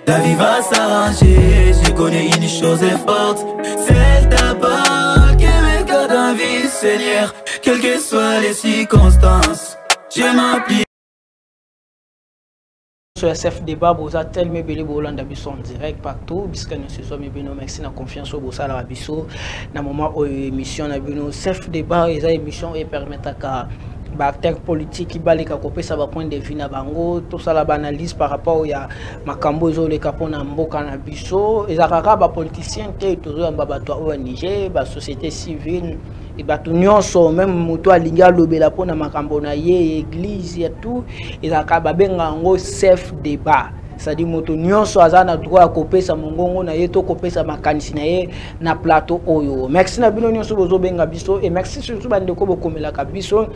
La vie va s'arranger, je connais une chose est forte, c'est le tabac qui me garde en vie, Seigneur. Quelles que soient les circonstances, je m'applique. Sur SF débat, vous avez tellement belé Bolanda biso en direct partout, puisque nous sommes bien merci na confiance au bossa la biso. Na moment où émission na bino SF débat, et émission et permettre à acteurs politiques qui balika kopé ça va point de vue na bango, tout ça la analyse par rapport à makambo zo le capon na mboka na biso, et zakaka ba politiciens te toujours ba to ONG, ba société civile. Et bah tout nyonso même moto alinga lobela pona makambo na ye église et tout et ça ka babenga ngo self débat, c'est-à-dire moto nyonso azana droit à kopesa mongongo na ye to kopesa makanisi na ye na plateau oyo. Merci na bino nyonso bozo benga biso et merci surtout bande ko bokomela ka biso.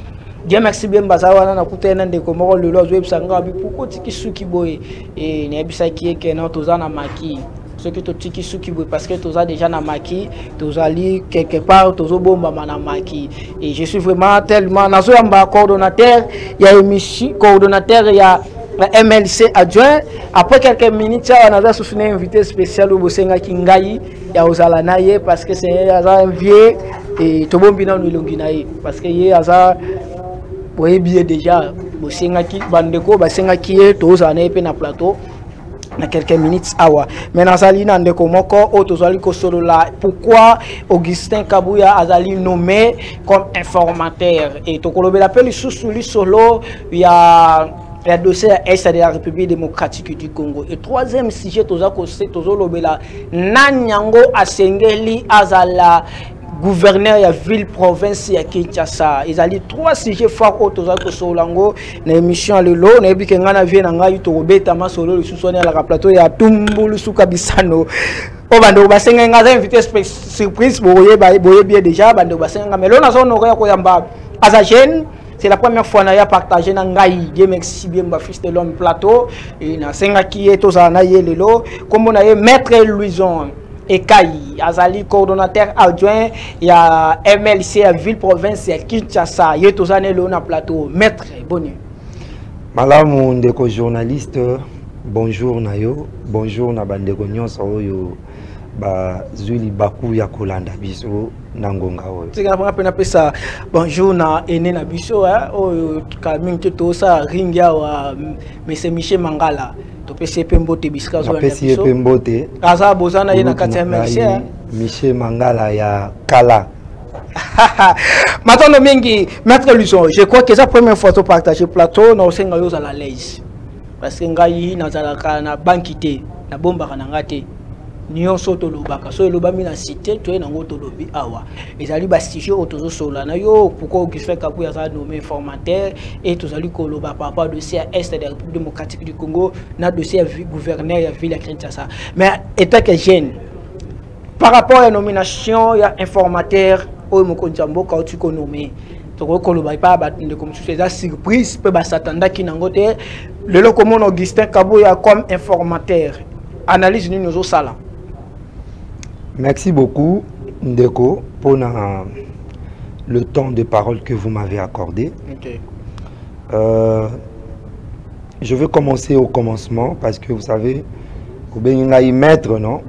Dieu merci bien bazawana na kutena ndeko moko le lozo ebsanga bi pourquoi tiki suki boy et ne bisa ki ke na tozana maki. Ce que tu tiki suki parce que tu as déjà na maki, tu as lu quelque part, tu as bomba na maki. Et je suis vraiment tellement nazo yamba coordonnateur, il y a émission coordonnateur, il y a MLC adjoint. Après quelques minutes, on a soufflé un invité spécial au Bosenga Kingai, il y a Ozala Naye parce que c'est un vieux et tout bon bilan nous l'onginaye parce que il y a ça oui bien déjà Bosenga qui bandeko Bosenga qui est tous en épée na plateau. Dans quelques minutes awa mais nazali na ndeko moko otozali ko solo la pourquoi Augustin Kabouya azali nommé comme informateur et tokolobela peli susuli solo il y a le dossier est de la République démocratique du Congo et troisième sujet tozako c'est tozolobela nanyango asengeli azala gouverneur ya ville province ya Kinshasa. Ils allaient trois sujets forts autour de Solango na émission lelo na ebi kenga na vie na ngai to beta ma solo le sousoni à la plateau ya Tumbulu suka bisano. O bando basenga nga invité surprise boye bien déjà bando basenga mais là on aurait ko yamba azajen. C'est la première fois na ya partager na ngai Dieu merci bien ba fils de l'homme plateau et na senga qui est aux anaye lelo comme on a maître Louison et Kayi, Azali coordonnateur adjoint, il y a MLC à ville province à Kinshasa, il y a tous les na plateau. Maître, bonne. Malamu ndeko journaliste, bonjour Nayo, bonjour na bandeko nyonso oyo ba zuli baku ya kolanda biso nangonga oyo. C'est quand même appelé ça bonjour na ene na biso oyo kamingi to sa ringia wa monsieur Michel Mangala. Pesi pembote biska zo na biso. Pembote. Kaza bozana ye na kati ya MLC. Michel Mangala ya Kala. Maintenant mingi maître Luson, je crois que c'est la première fois to partager plateau na osenga yo za la l'aise. Parce que ngai na zalaka na bankité na bomba kana ngate. Nyonso to lobaka so lobami na cité to na ngoto lobi awa ezali ba sujet otozo sola na yo pourquoi Augustin Kabouya a nommé informateur et tozali ko loba par rapport dossier est de la République démocratique du Congo na dossier gouverneur ya ville ya Kinshasa mais état que jeune par rapport à la nomination ya informateur o mokonzi mboka o tiko nommé to ko loba pa ba de comme c'est la surprise pe ba satanda ki nangote le lokomon Augustin Kabouya comme informateur analyse ni nous au sala. Merci beaucoup, Ndeko, pour le temps de parole que vous m'avez accordé. Okay. Je vais commencer au commencement parce que vous savez, au maître, non?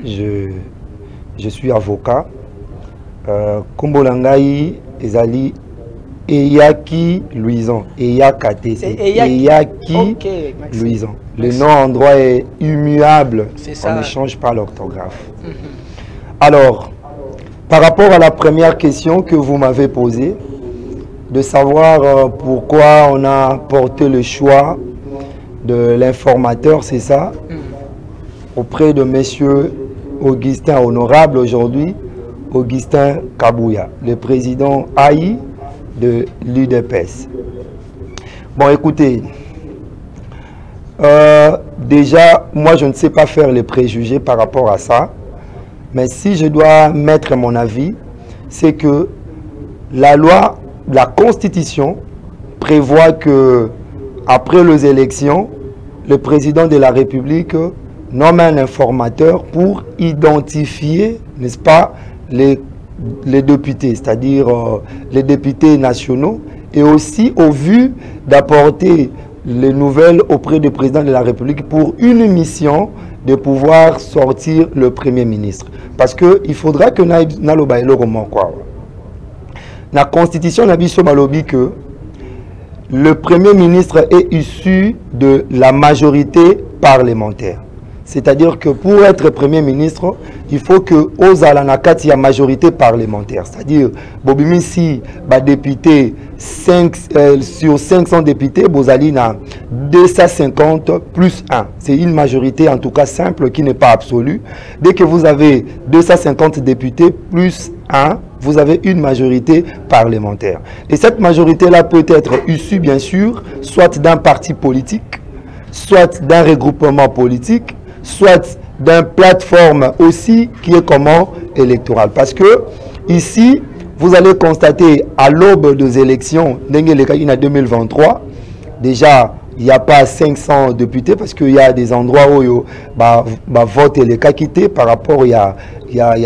Je suis avocat. Kombolangai, Ezali, Eyaki Louison, Eyakate, Eyaki Louison. Le nom en droit est immuable, on ne change pas l'orthographe. Alors, par rapport à la première question que vous m'avez posée, de savoir pourquoi on a porté le choix de l'informateur, c'est ça, auprès de monsieur Augustin Honorable aujourd'hui, Augustin Kabouya, le président AI de l'UDPS. Bon, écoutez, déjà, moi je ne sais pas faire les préjugés par rapport à ça, mais si je dois mettre mon avis, c'est que la loi, la Constitution prévoit que après les élections, le président de la République nomme un informateur pour identifier, n'est-ce pas, les députés, c'est-à-dire les députés nationaux, et aussi au vu d'apporter les nouvelles auprès du président de la République pour une mission de pouvoir sortir le Premier ministre. Parce qu'il faudra que la Constitution n'a dit que le Premier ministre est issu de la majorité parlementaire. C'est-à-dire que pour être Premier ministre, il faut que aux Alanakati, il y a majorité parlementaire. C'est-à-dire, Bobimi, si député, sur 500 députés, Bozali n'a 250 plus 1. C'est une majorité en tout cas simple qui n'est pas absolue. Dès que vous avez 250 députés plus 1, vous avez une majorité parlementaire. Et cette majorité-là peut être issue, bien sûr, soit d'un parti politique, soit d'un regroupement politique, soit d'une plateforme aussi qui est comment électorale. Parce que ici, vous allez constater à l'aube des élections, en 2023, déjà, il n'y a pas 500 députés parce qu'il y a des endroits où il vote les cas quittés par rapport il y a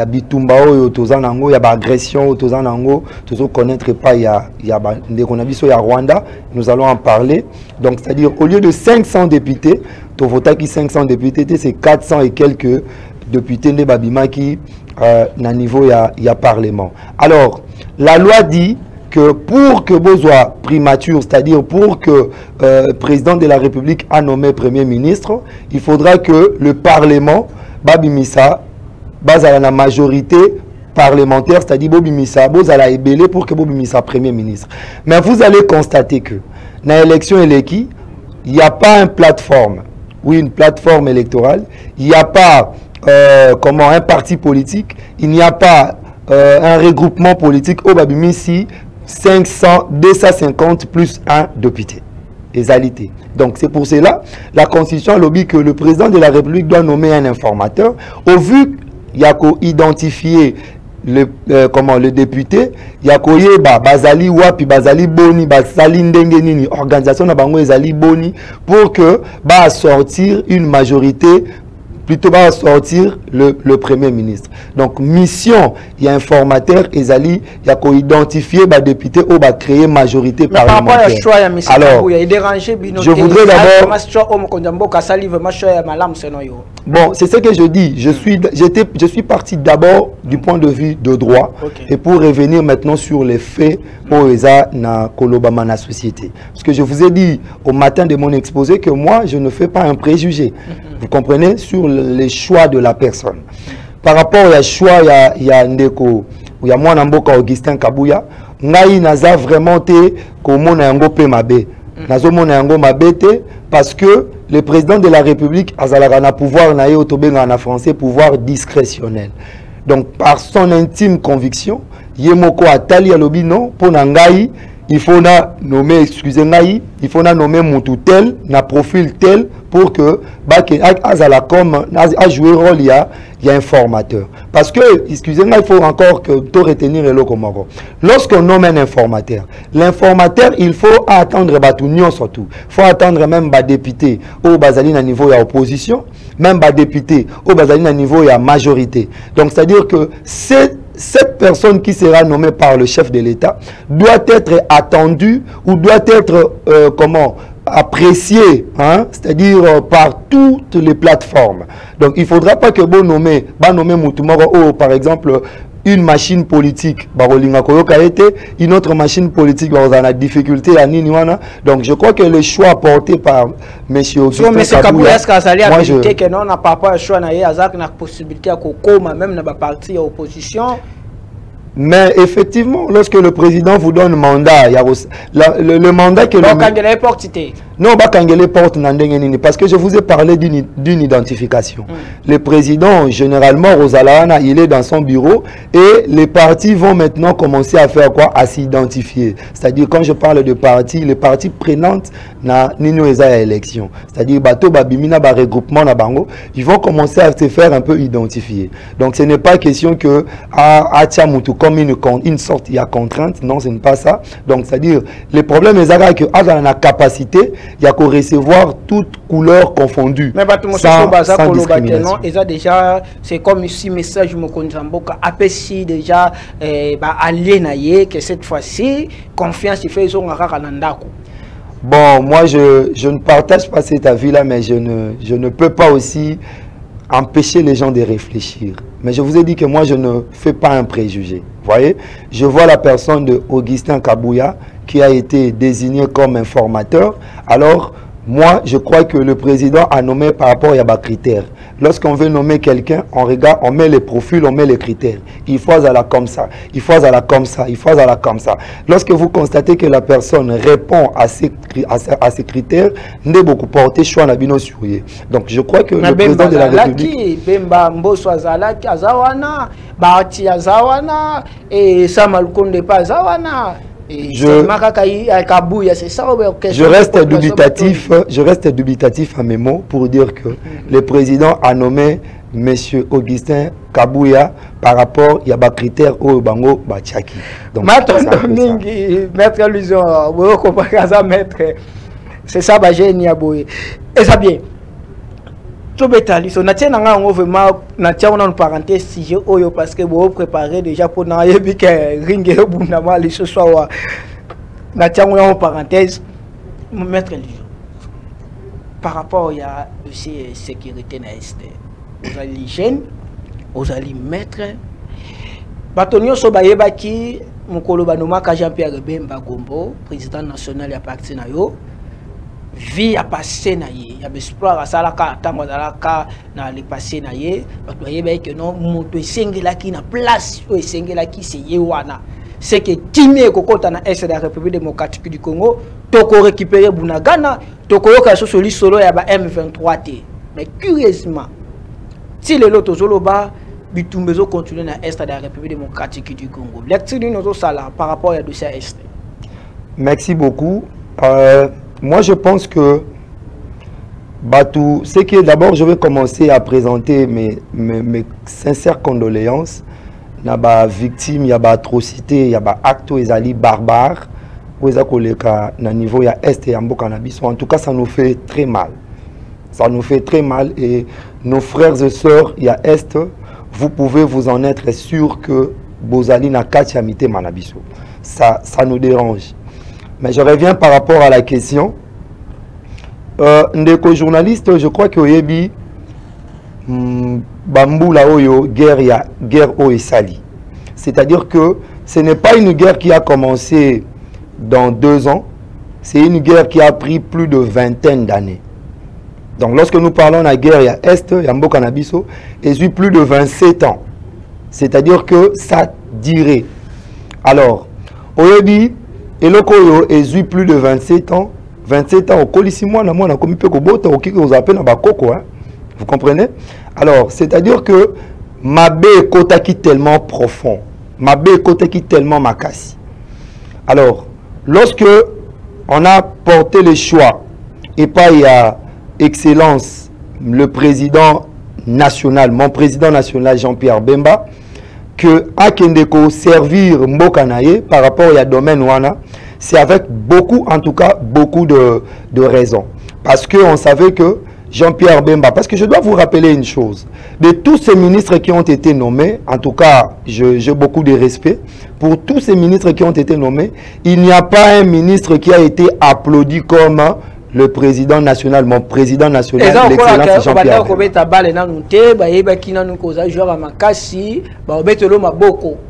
Bitumba, il y a agression, il connaître pas, il y a Rwanda, nous allons en parler. Donc, c'est-à-dire, au lieu de 500 députés, tu votes qui 500 députés, c'est 400 et quelques députés de Babima qui, à niveau, il y a Parlement. Alors, la loi dit que pour que Bozoa primature, c'est-à-dire pour que le président de la République a nommé Premier ministre, il faudra que le Parlement, Babimisa, base la majorité parlementaire, c'est-à-dire Bobimisa, Bozala ébélé pour que Bobimisa Premier ministre. Mais vous allez constater que dans l'élection élective, il n'y a pas une plateforme, oui, une plateforme électorale, il n'y a pas un parti politique, il n'y a pas un regroupement politique au Babimisi, 250 plus 1 député. Égalité. Donc c'est pour cela la Constitution lobby que le président de la République doit nommer un informateur. Au vu qu'il y a identifié le député, il y a Bazali Wapi, Bazali Boni, Bazali Ndengenini, organisation na bango Ezali Boni, pour que sortir une majorité, plutôt sortir le Premier ministre. Donc, mission, il y a informateur, il y a identifié les députés ou créer majorité parlementaire. Alors, je voudrais d'abord... Bon, c'est ce que je dis. Je suis parti d'abord du point de vue de droit, et pour revenir maintenant sur les faits pour na Kolobama na société. Parce que je vous ai dit au matin de mon exposé que moi, je ne fais pas un préjugé. Vous comprenez? Sur les choix de la personne. Par rapport au choix, il y a Ndeko, il y a moi Namboka Augustin Kabouya, ngai naza vraiment te komona yango pe mabe. Nazo mona yango mabe te parce que le président de la République azalaka na pouvoir na ye otobenga na français pouvoir discrétionnel. Donc par son intime conviction, yemoko atali alobi non pour ngai il faut nommer, excusez-moi, il faut nommer Moutou tel, na profil tel, pour que, à jouer rôle, il y a informateur. Parce que, excusez-moi, il faut encore que tout retenir le Komoro. Lorsqu'on nomme un informateur, l'informateur, il faut attendre Batunion surtout. Il faut attendre même député au Bazali à niveau de l'opposition, même député au Bazali à niveau de la majorité. Donc, c'est-à-dire que cette personne qui sera nommée par le chef de l'État doit être attendue ou doit être appréciée, hein, c'est-à-dire par toutes les plateformes. Donc il ne faudra pas que vous nommer Moutoumoro, par exemple, une machine politique, une autre machine politique, on a difficulté à Niniwana. Donc je crois que le choix porté par M. Augustin Kabouya, moi je... que non, on n'a pas le choix, on a la possibilité de même dans la partie opposition. Mais effectivement, lorsque le président vous donne mandat, il y a le mandat que non, parce que je vous ai parlé d'une identification. Le président, généralement, Rosalana, il est dans son bureau et les partis vont maintenant commencer à faire quoi? À s'identifier. C'est-à-dire, quand je parle de partis, les partis prenantes na Nino Eza élection. C'est-à-dire, Bato Babimina, regroupement na bango, ils vont commencer à se faire un peu identifier. Donc, ce n'est pas question que Tchamoutou, comme une sorte, il y a contrainte. Non, ce n'est pas ça. Donc, c'est-à-dire, le problème est que dans la capacité, il y a qu'à recevoir toutes couleurs confondues. Mais sans discrimination. Déjà, c'est comme ici, message Mokonzamboka, APC déjà, allié que cette fois-ci, confiance, il fait son Nandako. Bon, moi, je ne partage pas cet avis-là, mais je ne peux pas aussi empêcher les gens de réfléchir. Mais je vous ai dit que moi, je ne fais pas un préjugé. Vous voyez, je vois la personne de Augustin Kabouya qui a été désigné comme informateur. Alors, moi, je crois que le président a nommé par rapport à des critères. Lorsqu'on veut nommer quelqu'un, on regarde, on met les profils, on met les critères. Il faut aller comme ça, il faut aller comme ça, il faut aller comme ça. Lorsque vous constatez que la personne répond à ces critères, n'est beaucoup porté choix na bino souillé. Donc je crois que le président de la République Bemba Mboso Azalaki Azawana, Bahati Azawana et Samal Konde pas Azawana. Je reste dubitatif à mes mots pour dire que le président a nommé M. Augustin Kabouya par rapport à des critères au Bango Bachaki. Donc, maître Illusion, c'est ça, et ça bien. On a une parenthèse sujet parce que vous préparez déjà pour ringue ce soir. Une parenthèse. Maître Illusion. Par rapport à la sécurité, vous allez jeunes, vous allez maître. Batonio Sobayebaki, Mokolo Banoma Jean-Pierre Bemba Gombo, président national à parti na yo. Vie à passer na ye, il y a espoir à ça la ka tango la ka na le passer na ye, parce que que non moto esengela ki na place o esengela ki c'est ye wana. C'est que timé ko kota na est de la République démocratique du Congo, toko récupérer Bunagana, toko yoka so soli solo ya ba M23 T. Mais curieusement, si les lotos zoloba bitumbezo continue na est de la République démocratique du Congo. Lecture de nos sala par rapport à dossier est. Merci beaucoup. Moi, je pense que Batou, c'est que d'abord, je vais commencer à présenter mes sincères condoléances. Il y a des victimes, il y a des atrocités, il y a des actes barbares. Na niveau ya est et en tout cas, ça nous fait très mal. Ça nous fait très mal et nos frères et sœurs, il y a est, vous pouvez vous en être sûr que Bozali na kachamite manabiso. Ça nous dérange. Mais je reviens par rapport à la question. Ndeko journaliste, je crois que Oyebi Bamboula Oyo, guerre Oesali. C'est-à-dire que ce n'est pas une guerre qui a commencé dans 2 ans, c'est une guerre qui a pris plus de 20 d'années. Donc lorsque nous parlons de la guerre, il y a Est, il y a Mbokanabiso, et eu plus de 27 ans. C'est-à-dire que ça dirait. Alors, Oyebi, et le Koyo est eu plus de 27 ans. 27 ans, au colissimo, on a commis peu de bota, au qui vous appelle un bakoko. Vous comprenez? Alors, c'est-à-dire que Mabé Kotaki tellement profond. Mabé Kotaki tellement makasi. Alors, lorsque on a porté le choix, et pas il y a Excellence, le président national, mon président national Jean-Pierre Bemba, que Akendeko servir Mbokanaye par rapport à domaine Wana, c'est avec beaucoup, en tout cas, beaucoup de raisons. Parce qu'on savait que Jean-Pierre Bemba, parce que je dois vous rappeler une chose, de tous ces ministres qui ont été nommés, en tout cas, j'ai beaucoup de respect, pour tous ces ministres qui ont été nommés, il n'y a pas un ministre qui a été applaudi comme le président national, mon président national, l'excellence Jean-Pierre Bemba.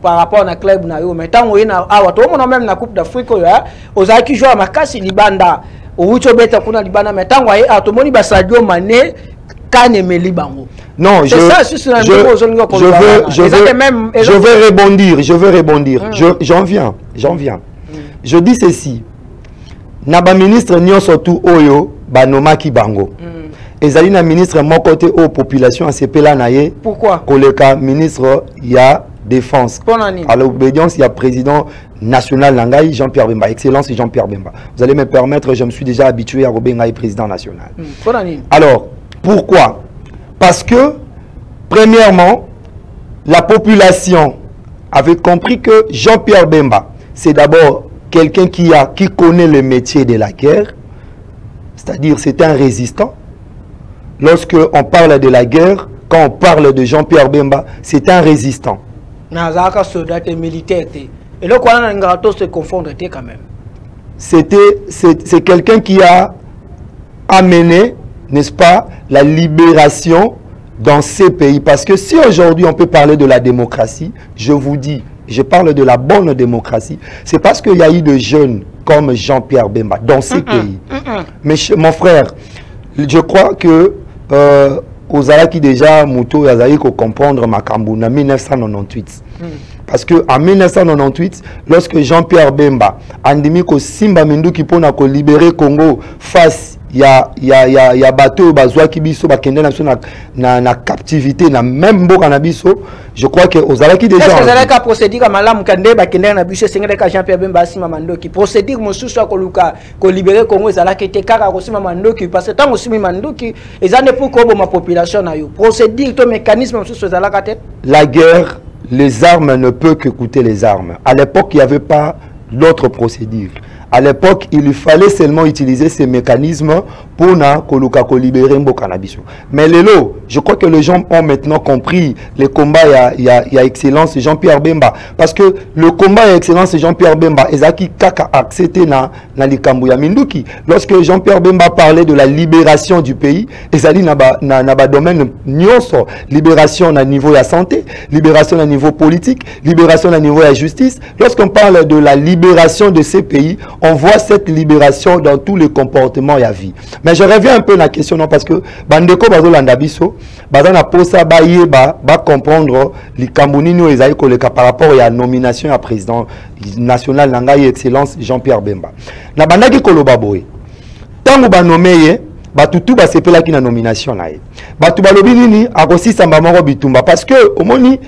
Par rapport à club na yo mais tant on a to on même na coupe d'Afrique ya ozaki jouer makasi libanda oucho beta kuna libanda mais tant waye atomoni ba Sadio Mané kanemeli bango. Non, je veux rebondir. J'en viens. Je dis ceci. Naba ministre nyon surtout oyo banomaki bango. Ezali na ministre mon côté aux populations à CPLA naye. Pourquoi? Koleka ministre il y a défense. À l'obédience, il y a président national Nangaï, Jean-Pierre Bemba, excellence Jean-Pierre Bemba. Vous allez me permettre, je me suis déjà habitué à Robengaï, président national. Alors, pourquoi? Parce que, premièrement, la population avait compris que Jean-Pierre Bemba, c'est d'abord quelqu'un qui connaît le métier de la guerre, c'est-à-dire c'est un résistant. Lorsque on parle de la guerre, quand on parle de Jean-Pierre Bemba, c'est un résistant. Et là, quand on se confondre quand même. C'est quelqu'un qui a amené, n'est-ce pas, la libération dans ces pays. Parce que si aujourd'hui on peut parler de la démocratie, je vous dis, je parle de la bonne démocratie, c'est parce qu'il y a eu des jeunes comme Jean-Pierre Bemba dans ces pays. Mais mon frère, je crois que aux Alaki déjà, Mouto, Yazaki, qu'on comprendre Makambu en 1998. Parce que en 1998, lorsque Jean-Pierre Bemba a dit que Simba Mindu qui peut libérer Congo face il y a bateau bazwa qui biso ba kende na captivité na même bo kanabiso, je crois que aux Alaki déjà est-ce que vous allez procéder comme malam kande ba kende na biso sengele ka Jean-Pierre Bemba Simba Mandoki procéder mosusu ko luka ko libérer Congo ezalaki te kaka ko Simba Mandoki parce que tant aussi Mandoki ezane pour ko ma population na yo procéder to mécanisme mosusu ezalaka te. La guerre, les armes ne peuvent que coûter les armes. À l'époque, il n'y avait pas d'autre procédure. À l'époque, il fallait seulement utiliser ces mécanismes pour libérer un cannabis. Mais Lélo, je crois que les gens ont maintenant compris les combats. Il y a excellence Jean-Pierre Bemba. Parce que le combat et excellence Jean-Pierre Bemba, Ezaki Kaka accepté na Likambuya Minduki. Lorsque Jean-Pierre Bemba parlait de la libération du pays, Ezali n'a domaine nyonso. Libération à niveau de la santé, libération à niveau politique, libération à niveau de la justice. Lorsqu'on parle de la libération de ces pays, on voit cette libération dans tous les comportements et la vie. Mais je reviens un peu à la question, non, parce que Bandeko Bazo Landabiso, Bazana Posa Baye ba comprendre les Cambonino et Zaïkoleka par rapport à la nomination à président national Nangaï Excellence Jean-Pierre Bemba. Na Bandaki Kolobaboy. Tant que ba nommé, Batutu ba sepela ki na nomination nae. Batu balobi nini akosi samba moro bitumba parce que au moni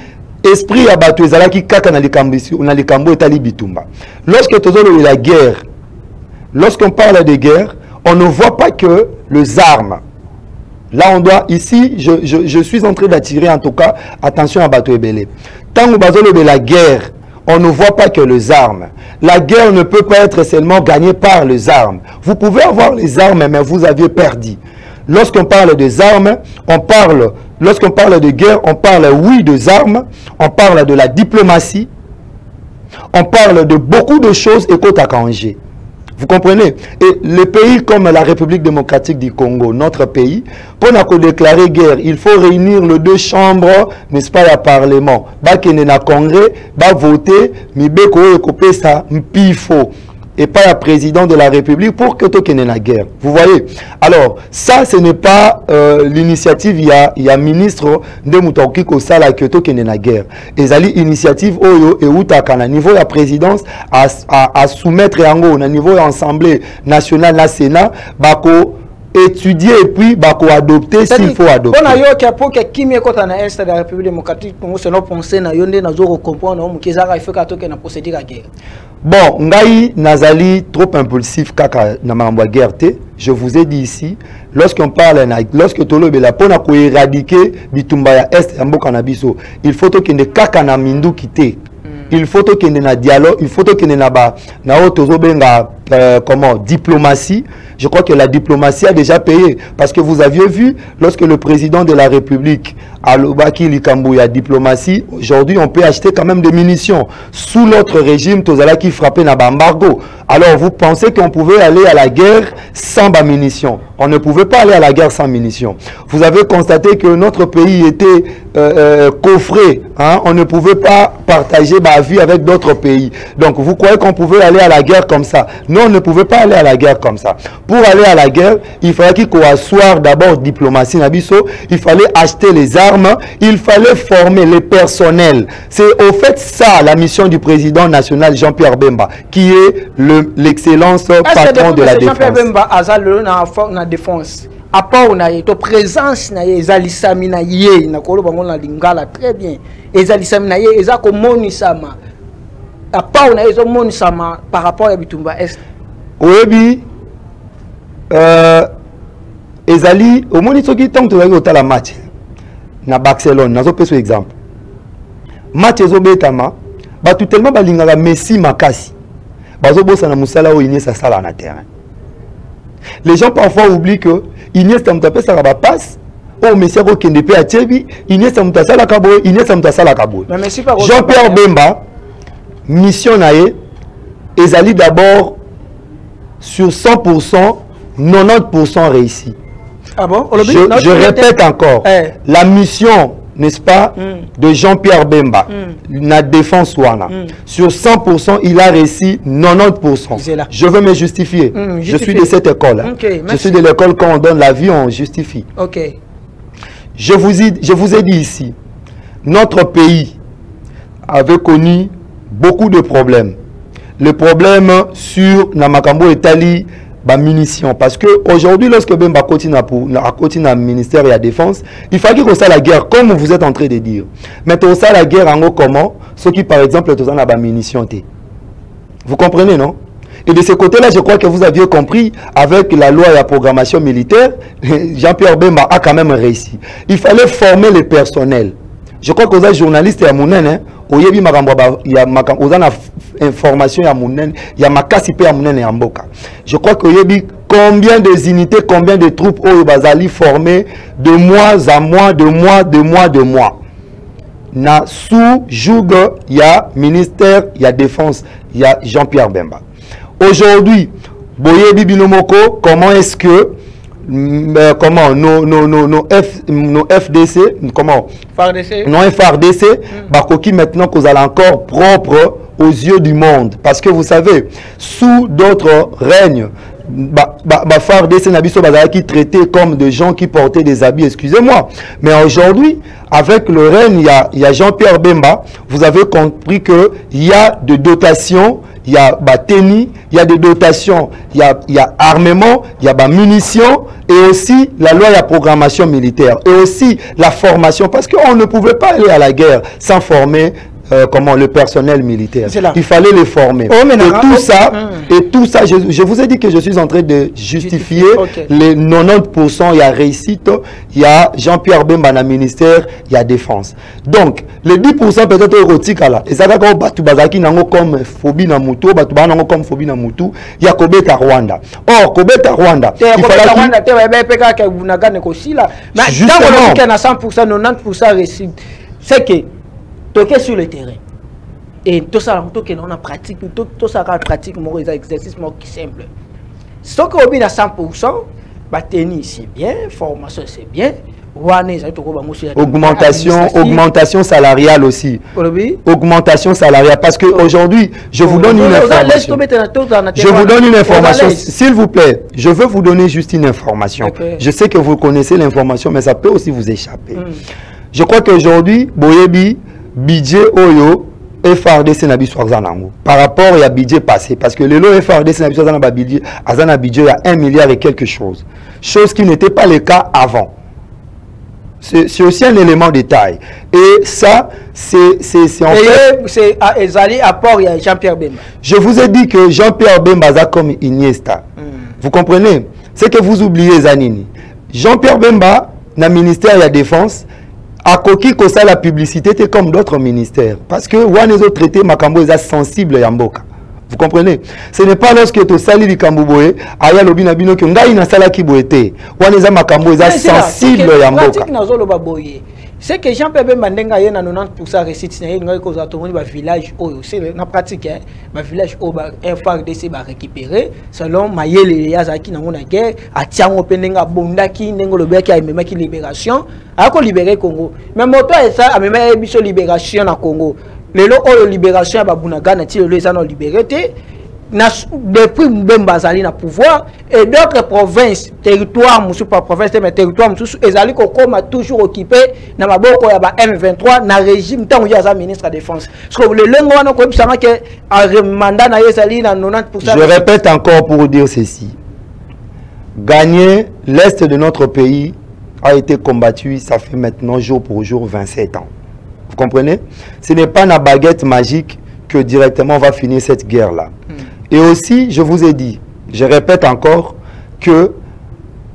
esprit ya batu ezalaki kaka na likambo etali bitumba. Lorsque tozolo la guerre, lorsqu'on parle de guerre, on ne voit pas que les armes. Là on doit ici je suis en train d'attirer en tout cas attention à batu ebele. Tant que bazolo de la guerre, on ne voit pas que les armes. La guerre ne peut pas être seulement gagnée par les armes. Vous pouvez avoir les armes, mais vous avez perdu. Lorsqu'on parle des armes, lorsqu'on parle de guerre, on parle, oui, des armes, on parle de la diplomatie, on parle de beaucoup de choses et côte à Kangé. Vous comprenez? Et les pays comme la République démocratique du Congo, notre pays, pour nous déclarer guerre, il faut réunir les deux chambres, n'est-ce pas, le Parlement. Bah, qu'il y a un congrès, bah, voter, mais béko et copé ça, m'pifo. Et pas le président de la République pour que tu aies la guerre. Vous voyez? Alors, ça, ce n'est pas l'initiative, il y a ministre de Moutouki Kosala que tu aies la guerre. Et ça, l'initiative, Oyo, et où tu as niveau de la présidence, à soumettre au niveau de l'Assemblée nationale, la Sénat, bako étudier et puis bako adopter s'il faut adopter. On a eu pour que qui me quand on a est de la République démocratique Congo selon penser na yonde na zo comprendre on kezaka il faut ka toke na procéder la guerre. Bon, ngai nazali trop impulsif kaka na mambo guerre te. Je vous ai dit ici, lorsqu'on parle lorsque tolobe la pona ko éradiquer bitumba ya est ya mboka na biso, il faut que ne kaka na mindu kité. Il faut que na dialogue, il faut que na ba na otozo benga comment diplomatie. Je crois que la diplomatie a déjà payé. Parce que vous aviez vu, lorsque le président de la République, Alobaki Likambouya, diplomatie, aujourd'hui, on peut acheter quand même des munitions. Sous l'autre régime, Tozala qui frappait na embargo. Alors, vous pensez qu'on pouvait aller à la guerre sans munitions? On ne pouvait pas aller à la guerre sans munitions. Vous avez constaté que notre pays était coffré. Hein? On ne pouvait pas partager ma vie avec d'autres pays. Donc, vous croyez qu'on pouvait aller à la guerre comme ça? Non, on ne pouvait pas aller à la guerre comme ça. Pour aller à la guerre, il fallait qu'il asseoir d'abord diplomatie Nabiso, il fallait acheter les armes, il fallait former les personnels. C'est au fait ça la mission du président national Jean-Pierre Bemba, qui est l'excellence patron de la défense. Jean-Pierre Bemba a la défense. À part on a été présence na ezalisami na ye na kolo bango na lingala très bien. Ezalisami na ye ezako monisama. À part on a été monisama par rapport à bitumba est. Oyebi ezali au moniteur qui tant que la match na Barcelone nazo peso exemple match ezobetama ba tout tellement balingaka Messi makasi bazo bossa na musala o Iniesta sala na terrain. Les gens parfois oublient que Iniesta mutapé ça va passe o Messi ko kende pe a Tchebi Iniesta mutasala kabo Iniesta mutasala kabo. Jean-Pierre Bemba mission nae ezali d'abord sur 100% 90% réussi. Ah bon? Je répète encore, la mission, n'est-ce pas, de Jean-Pierre Bemba, la défense Wana, sur 100%, il a réussi 90%. Je veux me justifier. Je suis de cette école. Je suis de l'école, quand on donne la vie, on justifie. Je vous ai dit ici, notre pays avait connu beaucoup de problèmes. Le problème sur Namakambo Etali, munitions. Parce que aujourd'hui, lorsque Bemba continue à ministère et à la défense, il fallait qu'on fasse la guerre, comme vous êtes en train de dire. Mais on fasse la guerre en haut comment? Ceux qui, par exemple, ont la munitions. Vous comprenez, non? Et de ce côté-là, je crois que vous aviez compris, avec la loi et la programmation militaire, Jean-Pierre Bemba a quand même réussi. Il fallait former le personnel. Je crois que vous êtes journaliste et à Mounen, il y a information à Mounen, il y a Makasipe à Mounen et à Mboka. Je crois que combien de unités, combien de troupes au Bazali formées de mois à mois, de mois. Na sous joug, il y a ministère, il y a défense, il y a Jean-Pierre Bemba. Aujourd'hui, Boyebi Binomoko, comment est-ce que comment nos FDC, comment FARDC. Non FARDC, Bakoki maintenant qu'on a encore propre aux yeux du monde. Parce que vous savez, sous d'autres règnes, FARDC Nabiso qui traitait comme des gens qui portaient des habits, excusez-moi. Mais aujourd'hui, avec le règne, il y a Jean-Pierre Bemba, vous avez compris qu'il y a de dotations. Il y a tennis, il y a des dotations, il y a armement, il y a munitions et aussi la loi et la programmation militaire et aussi la formation parce qu'on ne pouvait pas aller à la guerre sans former le personnel militaire. Il fallait les former. Et tout ça, je vous ai dit que je suis en train de justifier les 90%, il y a réussite, il y a Jean-Pierre Bemba dans le ministère, il y a défense. Donc, les 10% peut-être érotiques là, et ça va comme phobie dans Moutou, comme phobie dans Moutou, il y a Kobeta Rwanda. Or, Kobeta Rwanda, il fallait justement, 100%, 90% réussite. C'est que toquer sur le terrain et tout ça on a pratique tout ça pratique mon exercice qui simple ce que on a 100% tennis c'est bien, formation c'est bien, augmentation salariale aussi. Augmentation salariale parce que aujourd'hui je vous donne une information. Je vous donne une information s'il vous plaît. Je veux vous donner juste une information. Je sais que vous connaissez l'information mais ça peut aussi vous échapper. Je crois qu'aujourd'hui Boyebi budget Oyo FARDC na biso azanango par rapport à budget passé parce que le lot FARDC na biso azana budget azana budget il y a 1 milliard et quelque chose qui n'était pas le cas avant. C'est aussi un élément de taille et ça c'est en fait c'est Ezali apport il y a Jean-Pierre Bemba. Je vous ai dit que Jean-Pierre Bemba a comme Iniesta. Vous comprenez? C'est que vous oubliez Zanini. Jean-Pierre Bemba na ministère de la défense à Koki Kosa la publicité était comme d'autres ministères parce que Wanezo traité Makambo est sensible à Mboka. Vous comprenez? Ce n'est pas lorsque tu sali di Kamboboé aya lobina bino que ngai na sala ki boete Waneza Makambo est sensible à Mboka. C'est que Jean-Pierre Bemba ndenga yena 90% réussite na ko za tomoni ba village oyo c'est na pratique hein ba village o ba FARDC ba récupérer selon mayele ya zaki na ngona guerre atiango pendenga bondaki ndengo lobeki ayemema ki libération ako libérer Congo mais moto esa amema biso libération na Congo lelo oyo libération ya babunagana ti lelo eza no liberté depuis Mbemba Zali na pouvoir et d'autres provinces, territoires, pas province, mais territoires, Ezali Kokoma toujours occupé dans ma boko ya ba M23 na régime tant où il y a ministre de la défense. Parce que le lengo wana ko bisama que un mandat na Ezali na 90%. Je répète encore pour dire ceci. Gagner l'est de notre pays a été combattu, ça fait maintenant jour pour jour 27 ans. Vous comprenez? Ce n'est pas la baguette magique que directement on va finir cette guerre-là. Et aussi, je vous ai dit, je répète encore, que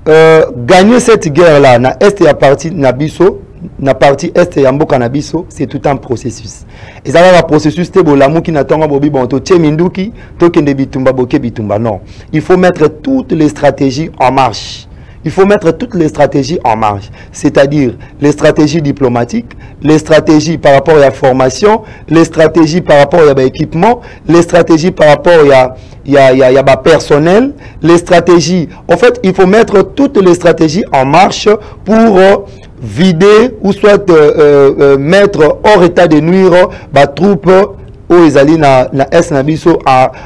gagner cette guerre-là, na est et à partie Nabiso, na partie est et Mboka Nabiso, c'est tout un processus. Et ça va un processus, c'est l'amour qui n'attend pas Bobi Bonto, Tcheminduki, Tokende Bitumba, Boke Bitumba. Non. Il faut mettre toutes les stratégies en marche. il faut mettre toutes les stratégies en marche, c'est-à-dire les stratégies diplomatiques, les stratégies par rapport à la formation, les stratégies par rapport à l'équipement, les stratégies par rapport à personnel, les stratégies. En fait, il faut mettre toutes les stratégies en marche pour vider ou soit mettre hors état de nuire les troupes où ils allaient na S Nabiso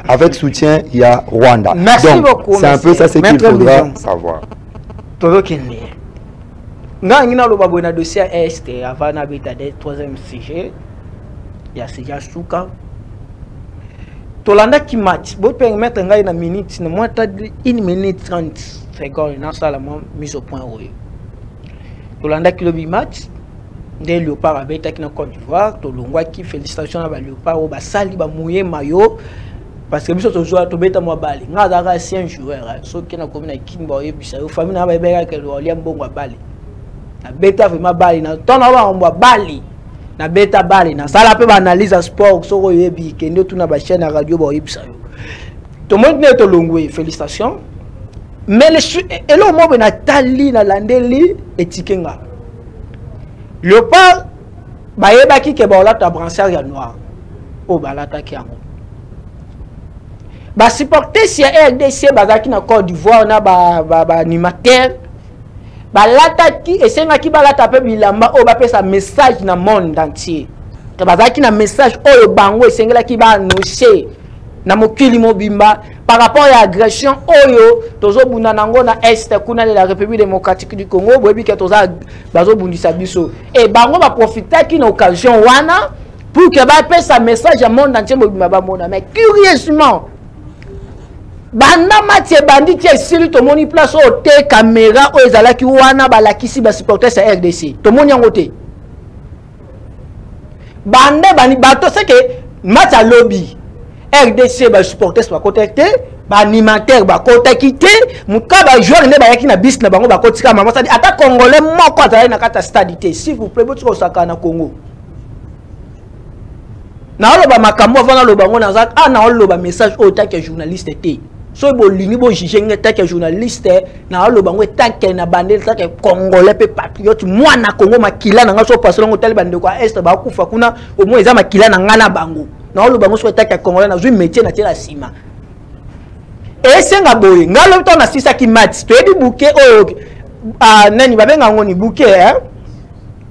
avec soutien il y a Rwanda. Merci beaucoup. C'est un peu ça ce qu'il faudra savoir. Todo kende. Nga ngina lo babo na dossier est avant na beta de troisième sujet. Ya sujet suka. Tolanda ki match. Bo permettre nga na minute na moins ta 1 minute 30 secondes na sala mise au point oyo. Tolanda ki lobi match. Des Léopard avec na Côte d'Ivoire, tolongwa qui félicitations à Léopard au basali ba mouye mayo parce que biso to joueur to beta mo bali nga za ancien joueur so qui na komina kimba ye bisa famille na ba beka ke lo lia mbongo bali na beta vraiment bali na tona ba mbo bali na beta bali na sala pe ba analyse sport so ko yebi ke ndo tuna ba chaîne radio ba ye bisa to mo ne to longwe félicitations mais le elo mo na tali na landeli etikenga Léopard, bayeba ki ke baolata brancard ya noir. O balata ki yango. Ba supporter si RDC bazaki na Côte d'Ivoire na ba animateur. Balata ki esenga ki balata pe bilamba o ba pesa message na monde entier. Ke bazaki na message oyo bango esengela ki ba annoncer na mokili mobimba par rapport à l'agression oyo tozo bunda nango na est kuna de la République démocratique du Congo boyebi ke toza bazo bundisa biso et bango ba profiter ki na occasion wana pour que ba pesa message à monde entier mobimba ba mona mais curieusement banda matie bandit ya sili to moni place au te caméra o ezalaki wana balakisi ba supporters à RDC to moni yango te bande bani bato c'est que match à lobby RDC ba supporters ba contacté ba animateur ba contacté muka ba joueur ne ba yaki na bis na bango ba kotika mama ça dit ata congolais moko azali na kata stadité s'il vous plaît botiko saka na Congo na lo ba makambo avant lo bango na za na lo ba message au tant que journaliste té so bo lini bo jijenge tant que journaliste na lo bango tant que na bandel tant que congolais pe patriote moi na Congo makila na ngaso passer ngo tel bande kwa est ba kufa kuna au moins eza makila na ngana bango na lo bango souhaita que congolais na zui métier na tela sima et senga boye ngalo to na sisa ki match to ebi bouquet o nani ba benga ngoni bouquet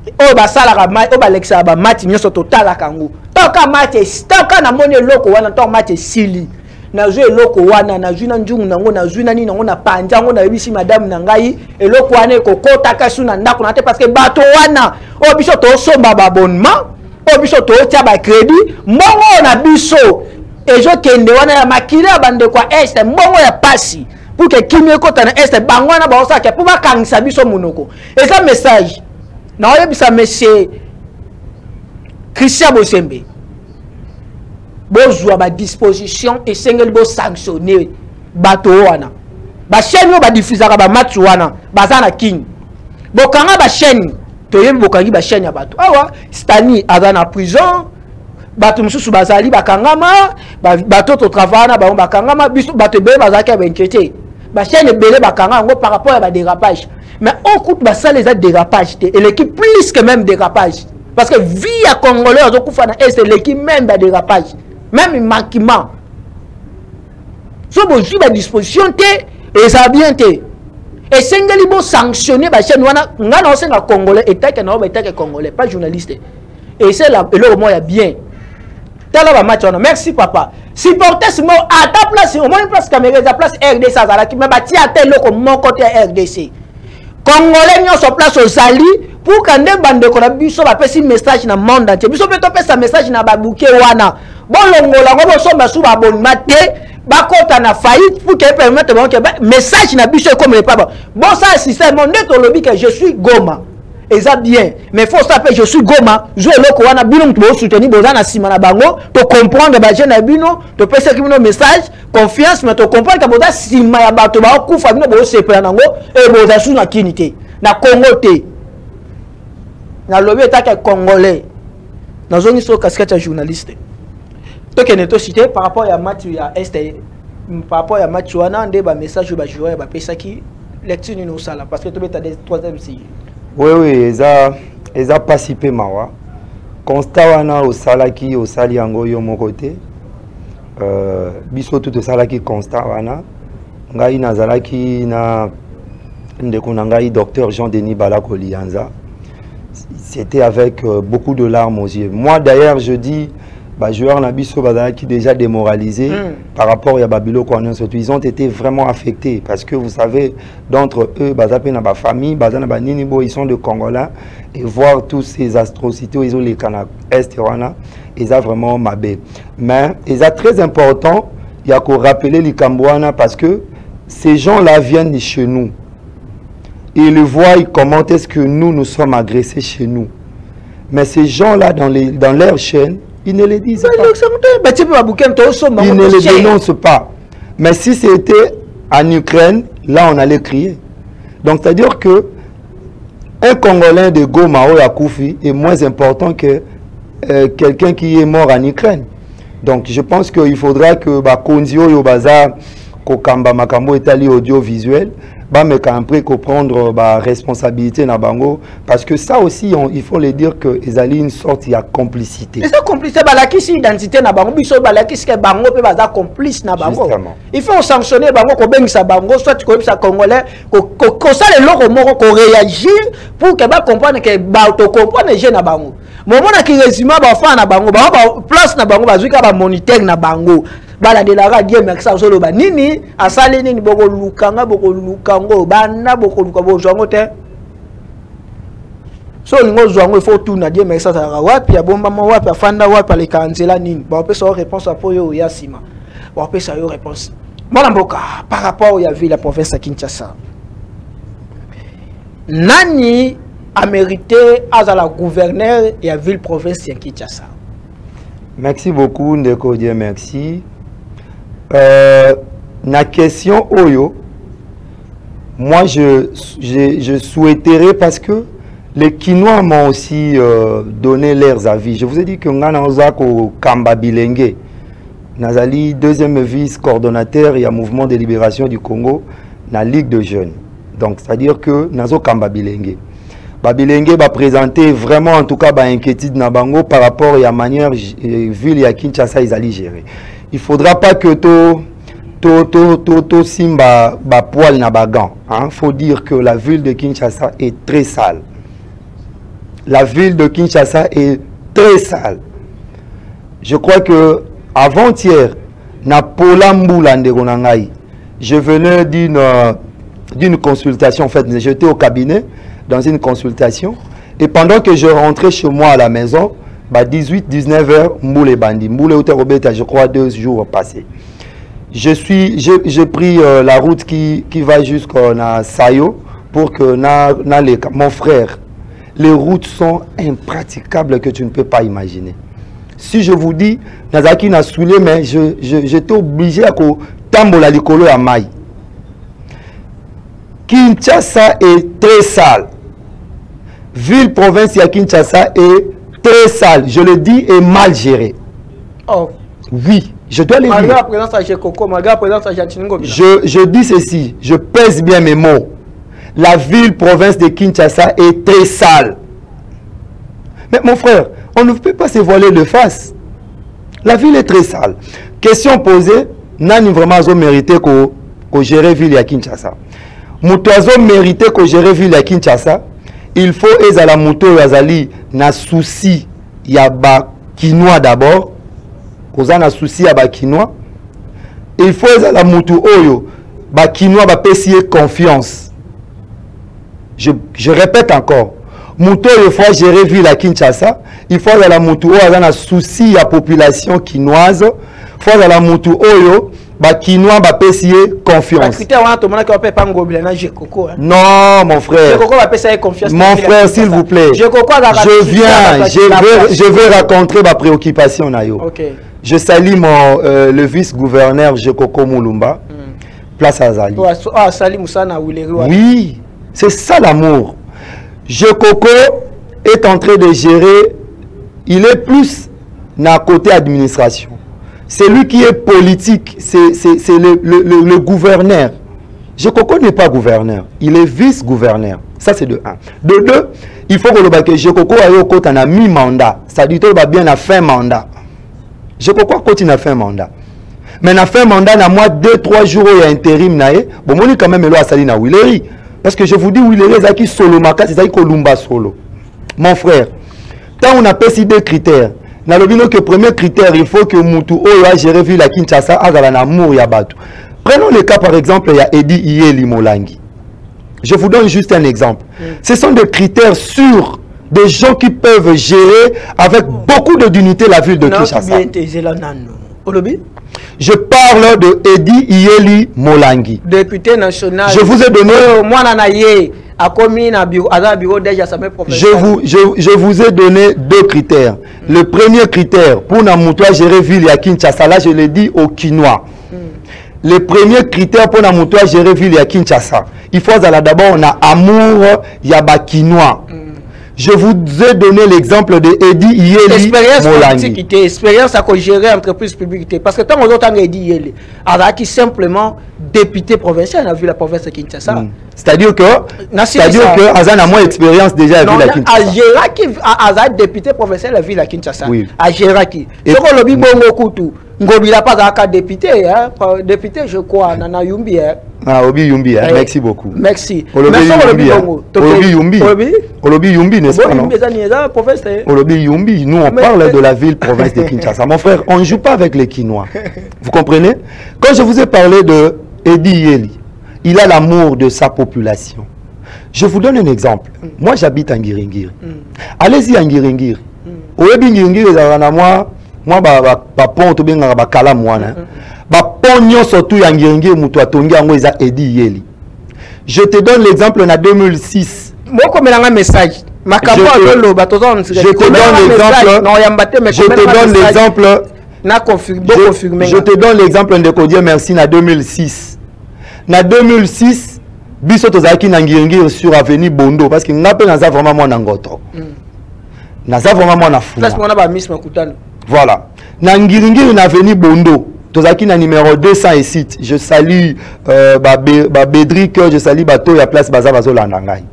o ba sala ka match o ba lexa ba match nyoso total kango to ka match to ka na moni loko wana to match sili na zo eloko wana na juna njungu nango na juna nini nango na panja ngo na yebisi madame na ngai eloko wana ekokota kasu na ndako na te parce que bato wana o biso to somba ba abonnement o biso to tia ba crédit mbongo na biso ejo kende wana ya makila bande kwa est mbongo ya pasi pour que kimie kota na est bango na ba osaka pour ba kangisa biso munoko eza message na oyebisa monsieur Christian Bosembe bozwa ba disposition et sengeli bo sanctionner bato wana ba chaîne ba diffusera ba match wana bazana king bokanga ba chaîne to yebi bokangi ba chaîne ya bato awa Stani azana prison bato mususu bazali bakangama bato to travail na ba bakangama biso bato be bazaki ba inquiété ba chaîne belé bakanga ngo par rapport à ba dérapage mais on coûte ba ça les dérapage et l'équipe plus que même dérapage parce que via congolais azokufa na est l'équipe même ba dérapage même manquement so bo ju ba disposition té et ça bien té et sengeli bo sanctionner ba chaîne wana ngana osenga congolais état que na ba état que congolais pas journaliste et c'est là le moment ya bien tala ba match wana merci papa supporters mo à ta place au moins place caméra à place RDC azala ki me ba ti até loko mon côté RDC congolais nyo so place ozali pour kande bande ko na biso ba pesi message na monde entier biso pe to pesa message na ba bouquet wana bolongola ngo bosomba su ba bonima te bakota na faillite pour que permettre bon que message na biso comme le papa bon ça système on est au lobby que je suis Goma et ça bien mais faut savoir je suis Goma jouer loko wana bino to soutenir bozana sima na bango to comprendre ba jeune na bino to pesa ki bino message confiance mais to comprendre que boza sima ya bato ba kufa bino bo sepela nango et boza su na kinité na Congo te na lobby état que congolais na zone so casquette journaliste to que neto cité par rapport à match ya est par rapport à match wana nde ba message ba joueur ba pesa ki lecture nous ça là parce que tu as des troisième si. Oui, ils a participé mawa. Constat wana au salaki au saliango yo mon côté. Biso tout au salaki constat wana. Ngai nazalaki na ndeko ngai docteur Jean-Denis Balako Lianza. C'était avec beaucoup de larmes aux yeux. Moi d'ailleurs je dis joueurs Nabiso qui déjà démoralisés par rapport à Babilo ils ont été vraiment affectés parce que vous savez d'entre eux na famille ils sont de Congolais et voir tous ces atrocités ils ont les Cana Est ils ont vraiment mabé mais ils ont très important il y a qu'à rappeler les Cambouana parce que ces gens-là viennent chez nous et ils voient comment est-ce que nous sommes agressés chez nous mais ces gens-là dans leur chaîne ils ne les disent pas. Ils ne les dénoncent pas. Mais si c'était en Ukraine, là on allait crier. Donc c'est-à-dire que un Congolais de Goma ou Yakoufi est moins important que quelqu'un qui est mort en Ukraine. Donc je pense qu'il faudra que Kondio Yobaza Kokamba Makambo Italie audiovisuel mais quand après prendre responsabilité na bango parce que ça aussi il faut le dire que ils allaient une sorte de complicité. C'est complicité balaki si identité na bango biso balaki que bango pe baza complice na bango. Justement. Il faut sanctionner bango ko bengisa bango soit ko bisa congolais ko ça le loko moko ko réagir pour que ba comprendre que ba to comprendre je na bango. Moment na ki résumé ba fa na bango ba place na bango bazuka ba moniteur na bango. Bala de la radio merci solo ba nini asali nini boko lukango bana boko lukabo zwango te so lingo zwango il faut tout na die merci ça wapi ya bomba mo wapi afanda wapi le kanzela nini ba pe sa réponse à po yo ya sima ba pe sa yo réponse mona mboka par rapport ya ville la province à Kinshasa nani a mérité à la gouverneur et à ville province ya Kinshasa. Merci beaucoup ndeko Dieu merci. La question Oyo, moi je souhaiterais parce que les Kinois m'ont aussi donné leurs avis. Je vous ai dit que Nganazako Kamba Bilenge, Nazali, deuxième vice-coordonnateur et un mouvement de libération du Congo, la Ligue de jeunes. Donc c'est-à-dire que Nazo Kamba Bilenge. Babilenge va présenter vraiment en tout cas inquiétude Nabango par rapport à la manière ville à Kinshasa ils allaient gérer. Il faudra pas que to simba ba poil na bagan. Faut dire que la ville de Kinshasa est très sale. La ville de Kinshasa est très sale. Je crois que avant-hier na Polambula ndegonangai, je venais d'une consultation en fait, j'étais au cabinet dans une consultation et pendant que je rentrais chez moi à la maison 18-19 heures Mboule Bandi Mboule Outerobeta je crois 2 jours passés j'ai pris la route qui va jusqu'à Sayo pour que mon frère les routes sont impraticables que tu ne peux pas imaginer. Si je vous dis Nazaki n'a soulé mais j'étais obligé à tambola likolo à Maï. Kinshasa est très sale. Ville, province à Kinshasa est très sale. Je le dis, et mal gérée. Oh. Oui, je dois le dire. Je dis ceci, je pèse bien mes mots. La ville, province de Kinshasa est très sale. Mais mon frère, on ne peut pas se voiler de face. La ville est très sale. Question posée, n'a vraiment mérité qu'on gère la ville à Kinshasa. Moutazo mérité que gérer ville à Kinshasa, il faut ezala muto yazali na souci ya ba Kinois d'abord, koza na souci ya ba Kinois. Il faut ezala muto oyo ba Kinois ba pesier confiance. Je répète encore, muto il faut gérer ville à Kinshasa, il faut ezala muto oyo na souci ya population kinoise, il faut ezala muto oyo ba Kinois ba pesier confiance. Non mon frère. Mon frère s'il vous plaît. Je veux raconter ma préoccupation nayo. Okay. Je salue le vice-gouverneur Jekoko Moulumba. Place Azali. Oui, c'est ça l'amour. Jekoko est en train de gérer, il est plus na côté administration. C'est lui qui est politique, c'est le gouverneur. Jekoko n'est pas gouverneur, il est vice-gouverneur. Ça c'est de 1. De 2, il faut que Jekoko ait un mi-mandat. Ça dit qu'il va bien à fin mandat. Jekoko continue à fin mandat. Mais à fin mandat, dans moi 2-3 jours, il y a intérim. Bon, moi quand même à Salina Willery. Parce que je vous dis, Willery, c'est qui solo maka, c'est ça qui Kolumba solo. Mon frère, tant on a passé 2 critères. Dans le premier critère, il faut que Moutou Oya gère ville à Kinshasa, Azala Namour Yabatu. Prenons le cas par exemple, il y a Edi Iyeli Molangi. Je vous donne juste un exemple. Ce sont des critères sûrs, des gens qui peuvent gérer avec beaucoup de dignité la ville de Kinshasa. Je parle de Edi Iyeli Molangi. Député national. Je vous ai donné... Je vous ai donné 2 critères. Le premier critère, pour Namoutoua gérer ville à Kinshasa, là je l'ai dit au Quinois. Le premier critère pour Namoutoua gérer ville à Kinshasa, il faut d'abord on a amour yaba Quinois. Je vous ai donné l'exemple de Edi Iyeli Molangi. Expérience à gérer entreprise publique. Parce que tant qu'on entend Edi Iyeli, qui simplement député provincial a vu la province de Kinshasa. C'est-à-dire que Azan a moins d'expérience déjà à ville à Kinshasa. Azan député provincial à ville à Kinshasa. Oui. À Géraki. Ce qu'on lobby bongo kutu. Ngobila pas à député, député je crois Nana Yumbi. Ah, Obi Yumbi, merci beaucoup. Merci. Olobi Yumbi, n'est-ce pas, non? Olobi Yumbi, nous on parle de la ville province de Kinshasa. Mon frère, on ne joue pas avec les Quinois. Vous comprenez? Quand je vous ai parlé de Edi Iyeli, il a l'amour de sa population. Je vous donne un exemple. Moi, j'habite en Ngiringiri. Allez-y en Ngiringiri. Oyebi Ngiringiri, moi, pont to benga ba kala mwana. Ba pont nyonso tu ya Ngiringiri mutu atongi yango eza Edi Iyeli. Je te donne l'exemple en 2006. Moi comme un message. Je te donne l'exemple de Kodier merci na 2006. Na 2006, biso tozaki na Ngiringiri sur avenue Bondo parce que ngape naza vraiment moi nangoto. Naza vraiment moi na fou. Voilà. Na Ngiringiri na avenue Bondo, tozaki na numéro 207. Je salue Bédric, je salue bateau ya place baza bazolanda ngai.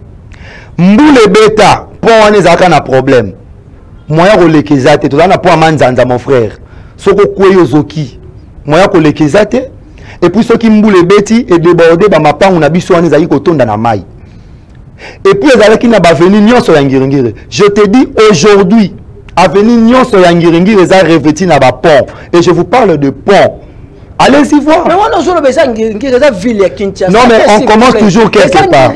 Mboule beta, pour on ezaka na problème. Moya ko lekezate, tozana po amanzanza mon frère. Soko kweyo zoki. Moya ko lekezate. Et puis ceux qui mboule beti et débordé ba mapangu na biso wana ezaki kotonda na mai. Et puis ezalaki na ba venu nyonso ya Ngiringiri. Je te dis aujourd'hui, avenue nyonso ya Ngiringiri eza revêti na ba pont et je vous parle de pont. Allez-y voir. Mais on a besoin de Ngiringiri ville ya Kinshasa. Non mais on commence toujours quelque part.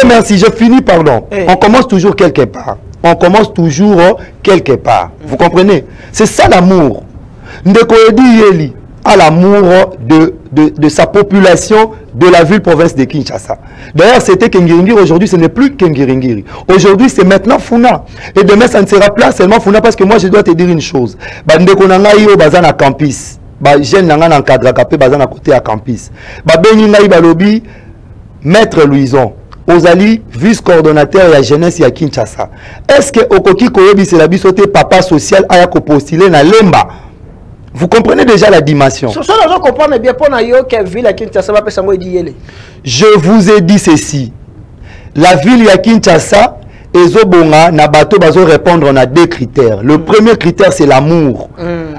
Merci, je finis pardon. On commence toujours quelque part. On commence toujours quelque part. Vous comprenez? C'est ça l'amour. Ndeko Edi Iyeli a l'amour de sa population de la ville-province de Kinshasa. D'ailleurs, c'était Ngiringiri. Aujourd'hui, ce n'est plus Ngiringiri. Aujourd'hui, c'est maintenant Funa. Et demain, ça ne sera plus seulement Funa parce que moi, je dois te dire une chose. Ndeko nanga yo bazana campus. Jeune nanga n'encadre capé bazana côté à campus. Beni ngai balobi maître Louison. Ozali vice-coordonnateur de la jeunesse à Kinshasa. Est-ce que Okoki Koyebi c'est la bisoté papa social a postulé na Lemba? Vous comprenez déjà la dimension. Je vous ai dit ceci. La ville de Kinshasa, ezobonga na bato bazo répondre à 2 critères. Le premier critère c'est l'amour.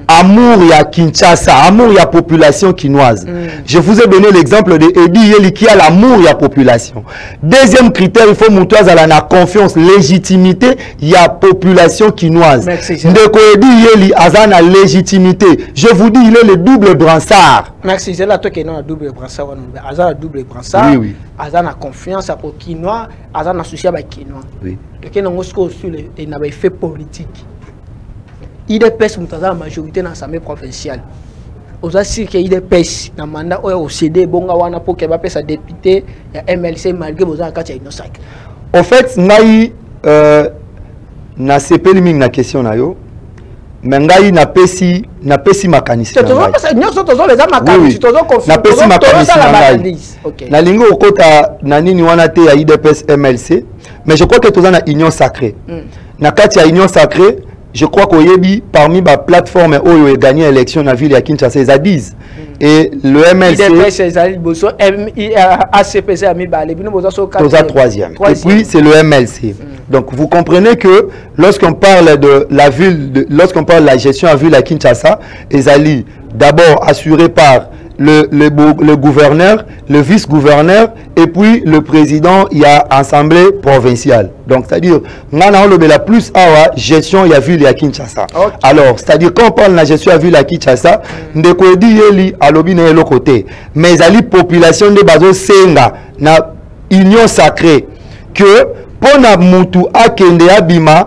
Amour ya Kinshasa, amour ya population quinoise. Je vous ai donné l'exemple de Edi Iyeli qui a l'amour ya population. Deuxième critère, il faut moutouaz à la confiance, légitimité ya population quinoise. Ndeko Edi Iyeli azana légitimité. Je vous dis, il est le double brassard. Merci, c'est là toi qui est le double brassard. Azana double brassard. Oui, oui. Azana confiance à quinois, azana souci à quinois. Oui. Donc il y a un effet politique. IDPS est la majorité dans l'Assemblée provinciale. Aux assis que IDPS dans le mandat au CD bonga wana pour que sa député et MLC malgré vos enquêtes innocents. En fait, ngai na sepeli mingi na question na yo. Mais ngai na pesi makanisi. C'est toujours parce que nous sommes tous les amakanisi, toujours confiants. Na pesi makanisi na ngai. Na lingo okota na nini wana te ya IDPS MLC, mais je crois que tous na union sacrée. Na kati ya union sacrée je crois qu'au Yebi, parmi la plateforme où il a gagné l'élection dans la ville de Kinshasa, ils disent. Et le MLC. Troisième. Et puis, c'est le MLC. Donc, vous comprenez que lorsqu'on parle de la ville, lorsqu'on parle de la gestion à ville à Kinshasa, ils d'abord assuré par le gouverneur, le vice-gouverneur et puis le président, il y a assemblée provinciale. Donc, c'est-à-dire, on a la plus à gestion il y a ville à Kinshasa. Okay. Alors, c'est-à-dire, quand on parle de la gestion à ville à Kinshasa, on peut dire à l'obine de l'autre côté. Mais il y a la population de Bazo Senga, na union sacrée, que pour na Moutou Akende Abima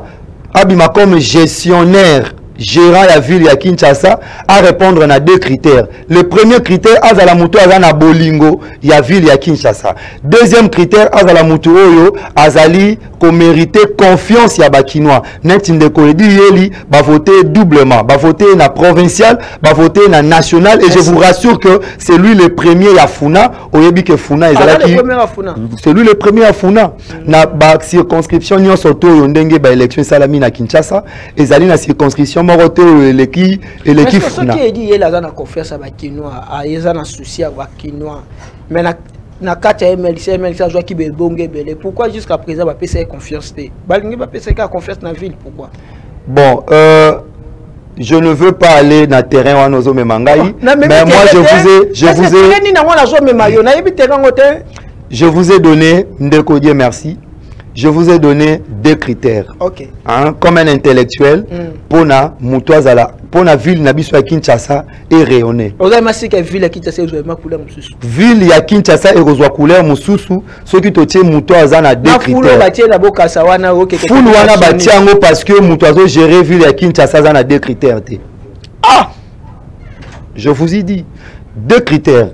comme gestionnaire, gérant la ville de Kinshasa, à répondre à 2 critères. Le premier critère, Azala Moutou Azana Bolingo, il y a ville de Kinshasa. Deuxième critère, Azala Moutou Oyo, Azali, qu'on mérite confiance ya Bakinois. Net in de Koredi Yeli, va voter doublement. Va voter na provincial, va voter na national. Et je vous rassure que c'est lui le premier à Funa. Oyebi que Funa, c'est lui le premier à Funa. Na ba circonscription, nyon soto yondenge ba élection salami na Kinshasa. Et zali na circonscription l'équipe Funa. Ce qui est dit, il y a une confiance à Bakinois, il y a un souci à Bakinois. Mais na kati MLC joie qui belbonge belé. Pourquoi jusqu'à présent va passer confiance té? Balingi va passer confiance dans la ville, pourquoi? Bon, je ne veux pas aller dans le terrain où nous Mangaï, mais moi je vous ai donné, Ndeko Dieu merci. Je vous ai donné 2 critères. Okay. Hein, comme un intellectuel, pour la ville Nabiso à Kinshasa est rayonnée. Ville ya Kinshasa est rosé couleur Moussousou, ce qui te tient Moutoaza na 2 critères. Foule wana batiango parce que Moutoazo gérer ville ya Kinshasa na 2 critères. Ah! Je vous ai dit 2 critères.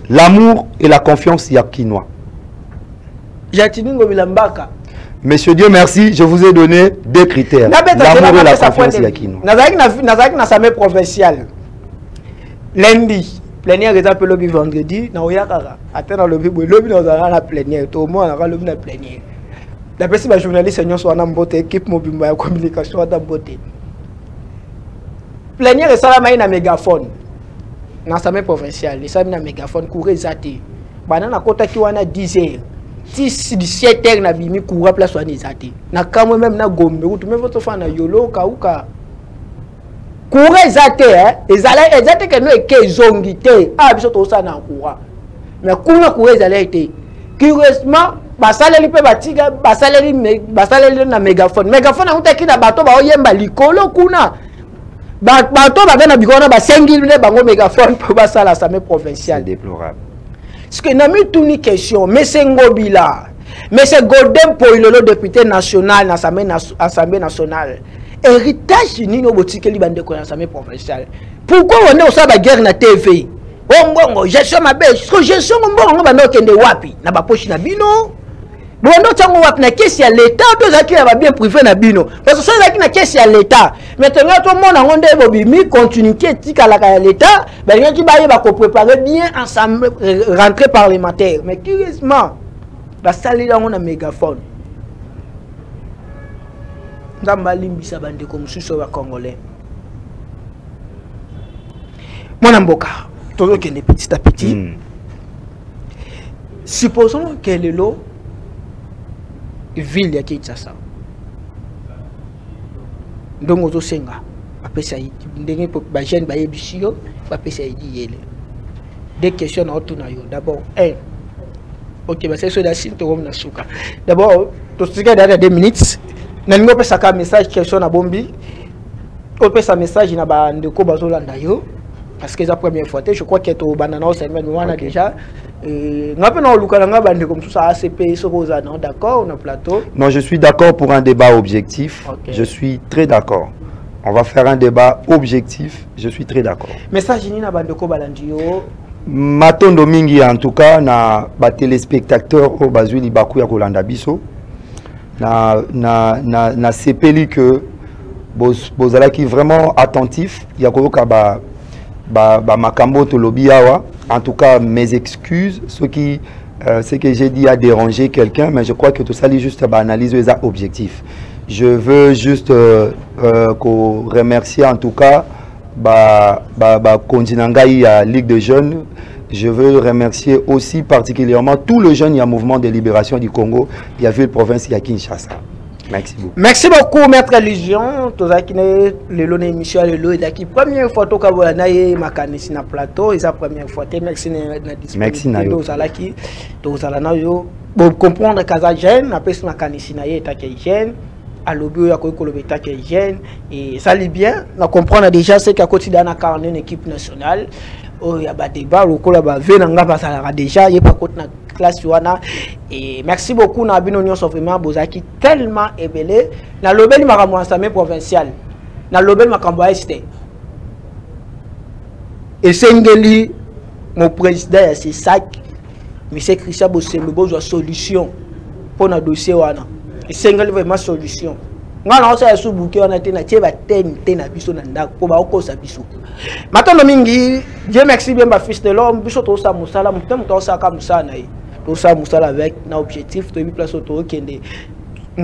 L'amour et la confiance yakinois. Monsieur Dieu merci, je vous ai donné 2 critères. L'amour et la confiance yakinois. Nazaki na samé provincial. Lundi, plénière est appelé le vendredi, na oyakara. Attends le lobby dans la plénière, tout le monde a le na plénière. La personne ma journaliste seigneur soit en beauté, équipe mobile communication en beauté. Plénière est ça la na mégaphone. Na samé provincial, les samé na mégaphone courir zati. Banana kota ki wana 10h. 17h na bimi coura place wana zati. Na kamwe même na Gombe, ou tu me votre fan na yolo kauka. Courir zati ezala ezati que no eke zongité. Ah biso to ça na coura. Mais courir ezala été. Curieusement, basaleli pe batiga, basaleli na mégaphone. Mégaphone na utaki na bato ba oyemba likolo kuna. Bato ba na bikona ba 5000 bango mégaphone pour basala samé provincial. Déplorable. Ce que n'a mis tout une question, mais c'est Ngobila, mais c'est Golden Poilolo, député national, l'Assemblée nationale. Héritage ni no boutique li bande ko l'Assemblée provinciale. Pourquoi on est au sa guerre na TV? Bongo, gestion ma belle, gestion bongo bande kende wapi? Na ba poche na bino. Bondo tango wapi na caisse ya l'état, to zaki na ba bien privé na bino. Parce que ça zaki na caisse ya l'état. Maintenant tout le monde en onde bobimi continuité tika la l'état, ben rien qui ba ko préparer bien ensemble rentrée parlementaire. Mais curieusement, ba sali là on a mégaphone. Ndamba limbisa bande comme suso wa congolais. Mon mboka, tout que petit à petit. Supposons que le lot ville ya Kinshasa. Donc on senga apesa ndenge ba jeune ba yebisio ba pesa idi yele. Des questions autour na yo. D'abord OK, bah c'est ça d'assine to na suka. D'abord to sika derrière 2 minutes. Na ningo pesa ka message question na bombi. On pesa message na ba ndeko bazolanda yo parce que la première fois je crois que to banana c'est même on a déjà d'accord, on a plateau. Non, je suis d'accord pour un débat objectif. Okay. Je suis très d'accord. On va faire un débat objectif. Je suis très d'accord. Message ni na bandeko balandio. Matondo mingi en tout cas na ba téléspectateurs au bazuli baku ya kolanda biso. Na sepeli que bozala qui vraiment attentif ya koyoka ba makambo to lobi awa. En tout cas, mes excuses, ce que j'ai dit a dérangé quelqu'un, mais je crois que tout ça est juste à analyser les objectifs. je veux juste remercier en tout cas Kontinangaï à Ligue des Jeunes. Je veux remercier aussi particulièrement tous les jeunes, il y a mouvement de libération du Congo, il y a ville province, il y a Kinshasa. Merci beaucoup. Merci beaucoup, Maître Légion. Tous ceux qui sont le émission le la première fois que vous avez makanisi na plateau, c'est la première fois. Merci merci na yo. Tous bon comprendre que ça gêne, après ce makanisi na ye est gêne. À l'objet à Kolobeta qui est jeune et ça lit bien. On comprend déjà ce qu'à quotidien dans une équipe nationale. Il y a des débats, le Koloba venanga passera déjà. Il y a pas contre la classe wana et merci beaucoup na bino nyonso vraiment bozaki tellement ébélé na lobeli makambo ensemble provincial na lobeli makambo este et sengeli mon président c'est sac monsieur Christian Bosembo besoin solution pour na dossier wana et sengeli vraiment solution ngana osa ya subuki wana tena tieba tena biso na ndako po ba okosa biso matondo mingi Dieu merci bien ma fils de l'homme biso to sa musala mutem to sa ka musana yi tout ça musala avec un objectif de place auto qui est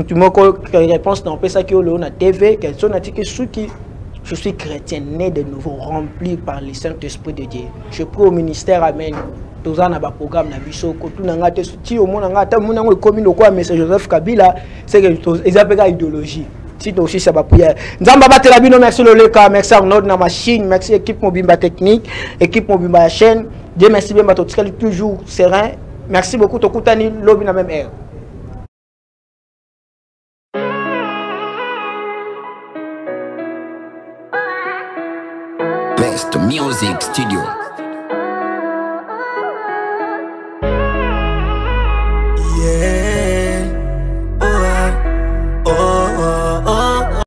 tu me réponse dans ça qui on a TV question a dit que je suis chrétien né de nouveau rempli par le Saint-Esprit de Dieu je prie au ministère amen tous en a ba programme na biso ko tout nga te ti au monde nga ta mon ngo commune quoi message Joseph Kabila c'est que ils appellent idéologie si aussi ça va prière nzamba batela bino merci le leka merci Arnaud na machine merci équipe Mobimba technique équipe Mobimba chaîne Dieu merci bien bato toujours serein. Merci beaucoup, Tokutani, lobby na même air. Best Music Studio.